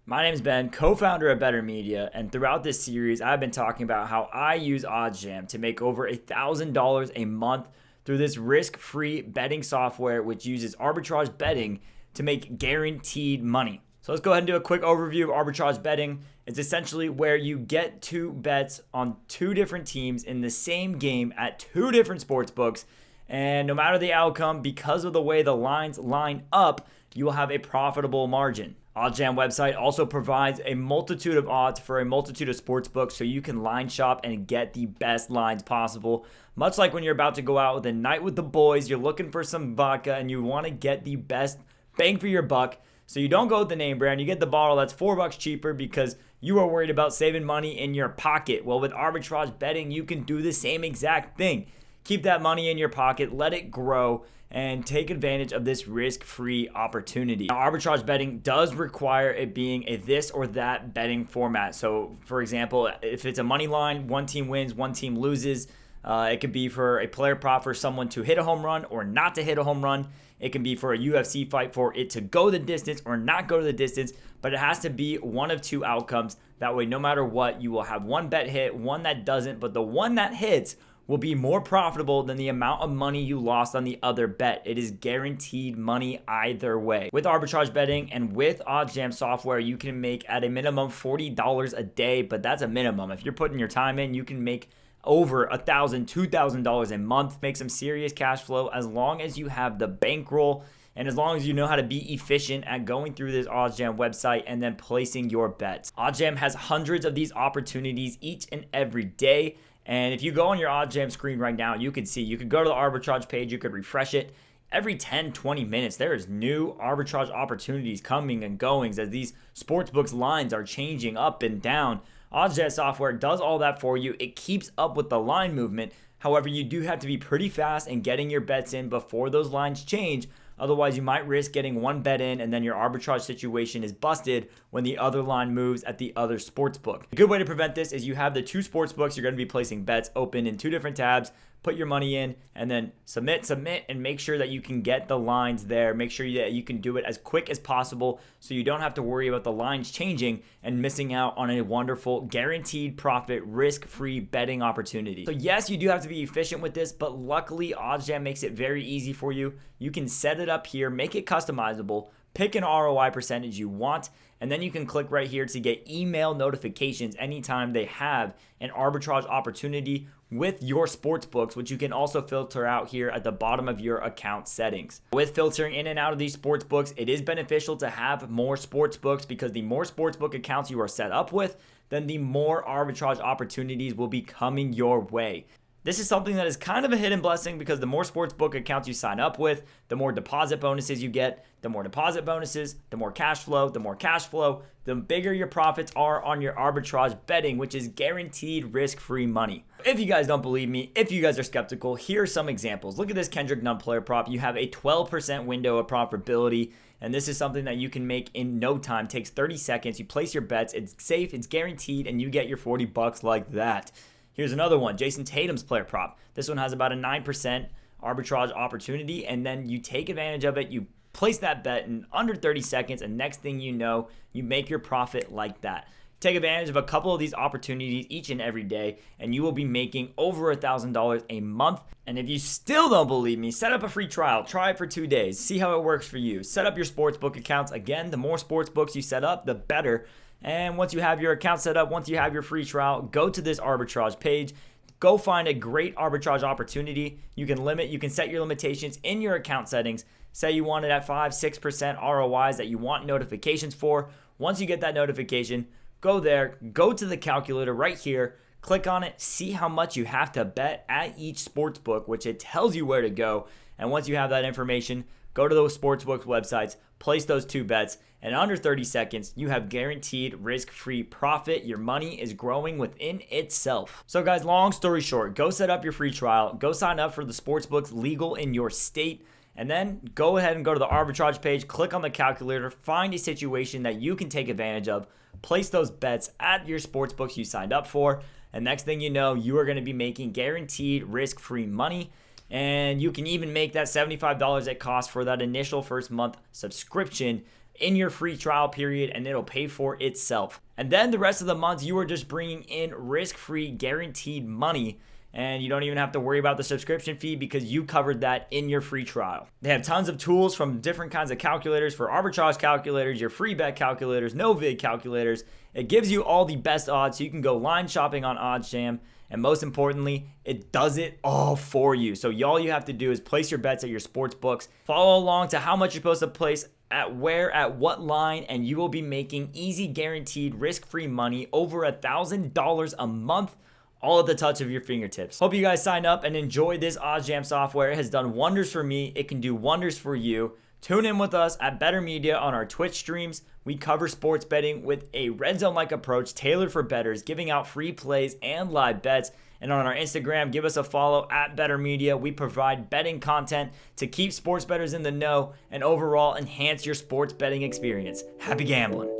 My name is Ben, co-founder of BettorMedia, and throughout this series, I've been talking about how I use OddsJam to make over $1,000 a month through this risk-free betting software which uses arbitrage betting to make guaranteed money. So let's go ahead and do a quick overview of arbitrage betting. It's essentially where you get two bets on two different teams in the same game at two different sports books, and no matter the outcome, because of the way the lines line up, you will have a profitable margin. OddsJam website also provides a multitude of odds for a multitude of sports books so you can line shop and get the best lines possible. Much like when you're about to go out with a night with the boys, you're looking for some vodka and you want to get the best bang for your buck. So you don't go with the name brand, you get the bottle that's $4 cheaper because you are worried about saving money in your pocket. Well, with arbitrage betting, you can do the same exact thing. Keep that money in your pocket, let it grow, and take advantage of this risk-free opportunity. Now, arbitrage betting does require it being a this or that betting format. So, for example, if it's a money line, one team wins, one team loses. It could be for a player prop for someone to hit a home run or not to hit a home run. It can be for a UFC fight for it to go the distance or not go to the distance, but it has to be one of two outcomes. That way, no matter what, you will have one bet hit, one that doesn't, but the one that hits will be more profitable than the amount of money you lost on the other bet. It is guaranteed money either way. With arbitrage betting and with OddsJam software, you can make at a minimum $40 a day, but that's a minimum. If you're putting your time in, you can make over $1,000, $2,000 a month, make some serious cash flow as long as you have the bankroll and as long as you know how to be efficient at going through this OddsJam website and then placing your bets. OddsJam has hundreds of these opportunities each and every day. And if you go on your OddsJam screen right now, you could go to the arbitrage page, you could refresh it. Every 10, 20 minutes, there is new arbitrage opportunities coming and going as these sportsbooks lines are changing up and down. OddsJam software does all that for you. It keeps up with the line movement. However, you do have to be pretty fast in getting your bets in before those lines change. Otherwise, you might risk getting one bet in and then your arbitrage situation is busted when the other line moves at the other sports book. A good way to prevent this is you have the two sports books. You're going to be placing bets open in two different tabs. Put your money in and then submit, and make sure that you can get the lines there. Make sure that you can do it as quick as possible so you don't have to worry about the lines changing and missing out on a wonderful guaranteed profit risk-free betting opportunity. So yes, you do have to be efficient with this, but luckily OddsJam makes it very easy for you. You can set it up here, make it customizable, pick an ROI percentage you want, and then you can click right here to get email notifications anytime they have an arbitrage opportunity with your sports books, which you can also filter out here at the bottom of your account settings. With filtering in and out of these sports books, it is beneficial to have more sports books because the more sportsbook accounts you are set up with, then the more arbitrage opportunities will be coming your way. This is something that is kind of a hidden blessing because the more sportsbook accounts you sign up with, the more deposit bonuses you get. The more deposit bonuses, the more cash flow, the bigger your profits are on your arbitrage betting, which is guaranteed risk-free money. If you guys don't believe me, if you guys are skeptical, here are some examples. Look at this Kendrick Nunn player prop. You have a 12% window of profitability, and this is something that you can make in no time. It takes 30 seconds. You place your bets. It's safe, it's guaranteed, and you get your $40 like that. Here's another one, Jason Tatum's player prop. This one has about a 9% arbitrage opportunity, and then you take advantage of it. You place that bet in under 30 seconds, and next thing you know, you make your profit like that. Take advantage of a couple of these opportunities each and every day, and you will be making over $1,000 a month. And if you still don't believe me, set up a free trial. Try it for 2 days. See how it works for you. Set up your sportsbook accounts. Again, the more sportsbooks you set up, the better. And once you have your account set up, once you have your free trial, go to this arbitrage page. Go find a great arbitrage opportunity. You can set your limitations in your account settings. Say you want it at 5-6% ROIs that you want notifications for. Once you get that notification, go there, go to the calculator right here, click on it, see how much you have to bet at each sportsbook, which it tells you where to go. And once you have that information, go to those sportsbooks websites, place those two bets, and under 30 seconds, you have guaranteed risk-free profit. Your money is growing within itself. So guys, long story short, go set up your free trial, go sign up for the sportsbooks legal in your state, and then go ahead and go to the arbitrage page, click on the calculator, find a situation that you can take advantage of, place those bets at your sportsbooks you signed up for, and next thing you know, you are going to be making guaranteed risk-free money. And you can even make that $75 it costs for that initial first month subscription in your free trial period, and it'll pay for itself. And then the rest of the month, you are just bringing in risk-free guaranteed money, and you don't even have to worry about the subscription fee because you covered that in your free trial. They have tons of tools from different kinds of calculators for arbitrage calculators, your free bet calculators, no vid calculators. It gives you all the best odds so you can go line shopping on OddsJam. And most importantly, it does it all for you. So all you have to do is place your bets at your sports books, follow along to how much you're supposed to place at where, at what line, and you will be making easy, guaranteed, risk-free money over $1,000 a month, all at the touch of your fingertips. Hope you guys sign up and enjoy this OddsJam software. It has done wonders for me. It can do wonders for you. Tune in with us at BettorMedia on our Twitch streams. We cover sports betting with a red zone-like approach tailored for bettors, giving out free plays and live bets. And on our Instagram, give us a follow at BettorMedia. We provide betting content to keep sports bettors in the know and overall enhance your sports betting experience. Happy gambling.